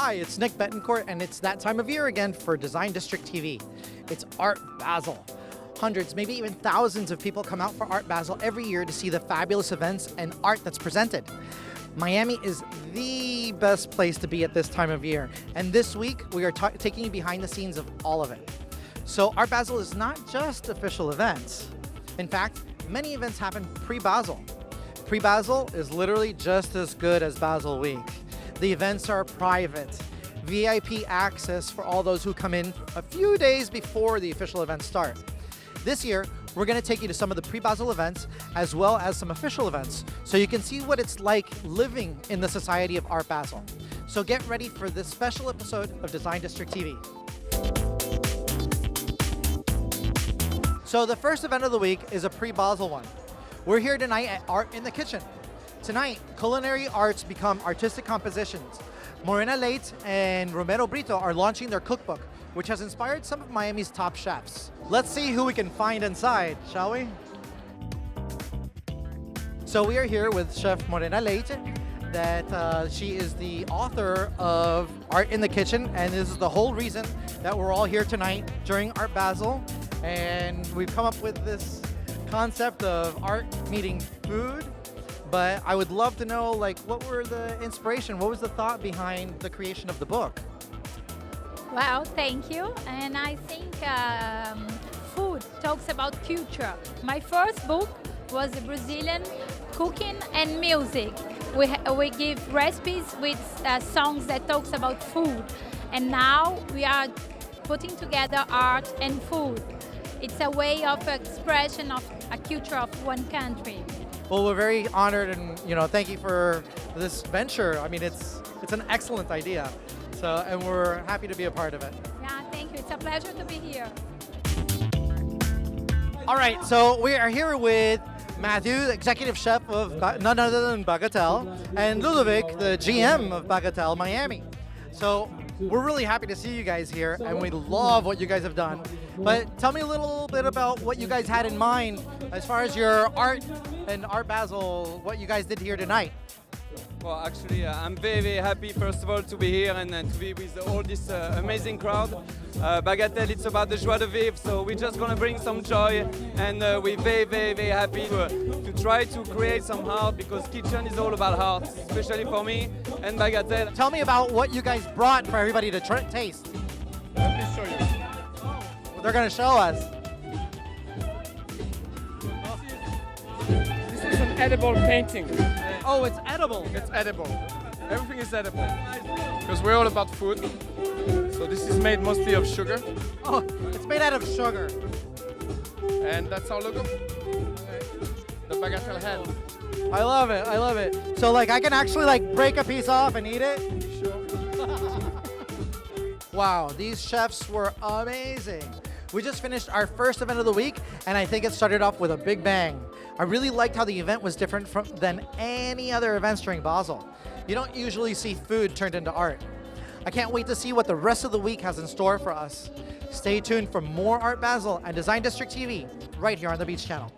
Hi, it's Nick Betancourt, and it's that time of year again for Design District TV. It's Art Basel. Hundreds, maybe even thousands of people come out for Art Basel every year to see the fabulous events and art that's presented. Miami is the best place to be at this time of year, and this week we are taking you behind the scenes of all of it. So Art Basel is not just official events. In fact, many events happen pre-Basel. Pre-Basel is literally just as good as Basel Week. The events are private, VIP access for all those who come in a few days before the official events start. This year, we're going to take you to some of the pre-Basel events as well as some official events so you can see what it's like living in the Society of Art Basel. So get ready for this special episode of Design District TV. So the first event of the week is a pre-Basel one. We're here tonight at Art in the Kitchen. Tonight, culinary arts become artistic compositions. Morena Leite and Romero Brito are launching their cookbook, which has inspired some of Miami's top chefs. Let's see who we can find inside, shall we? So we are here with Chef Morena Leite, that she is the author of Art in the Kitchen, and this is the whole reason that we're all here tonight during Art Basel. And we've come up with this concept of art meeting food. But I would love to know, like, what were the inspiration? What was the thought behind the creation of the book? Well, thank you. And I think food talks about culture. My first book was Brazilian cooking and music. We give recipes with songs that talks about food. And now we are putting together art and food. It's a way of expression of a culture of one country. Well, we're very honored, and thank you for this venture. I mean, it's an excellent idea. So, and we're happy to be a part of it. Yeah, thank you. It's a pleasure to be here. All right, so we are here with Matthew, the executive chef of none other than Bagatelle, and Ludovic, the GM of Bagatelle Miami. So we're really happy to see you guys here, and we love what you guys have done. But tell me a little bit about what you guys had in mind as far as your art and Art Basel, what you guys did here tonight. Well, actually, I'm very happy, first of all, to be here and to be with all this amazing crowd. Bagatelle, it's about the joie de vivre, so we're just going to bring some joy, and we're very happy to try to create some art, because kitchen is all about art, especially for me and Bagatelle. Tell me about what you guys brought for everybody to taste. Let me show you. They're going to show us. This is an edible painting. Oh, it's edible. It's edible. Everything is edible. Because we're all about food. So this is made mostly of sugar. Oh, it's made out of sugar. And that's our logo. The Bagatelle head. I love it. I love it. So, like, I can actually, like, break a piece off and eat it? Sure. Wow, these chefs were amazing. We just finished our first event of the week, and I think it started off with a big bang. I really liked how the event was different than any other events during Basel. You don't usually see food turned into art. I can't wait to see what the rest of the week has in store for us. Stay tuned for more Art Basel and Design District TV right here on the Beach Channel.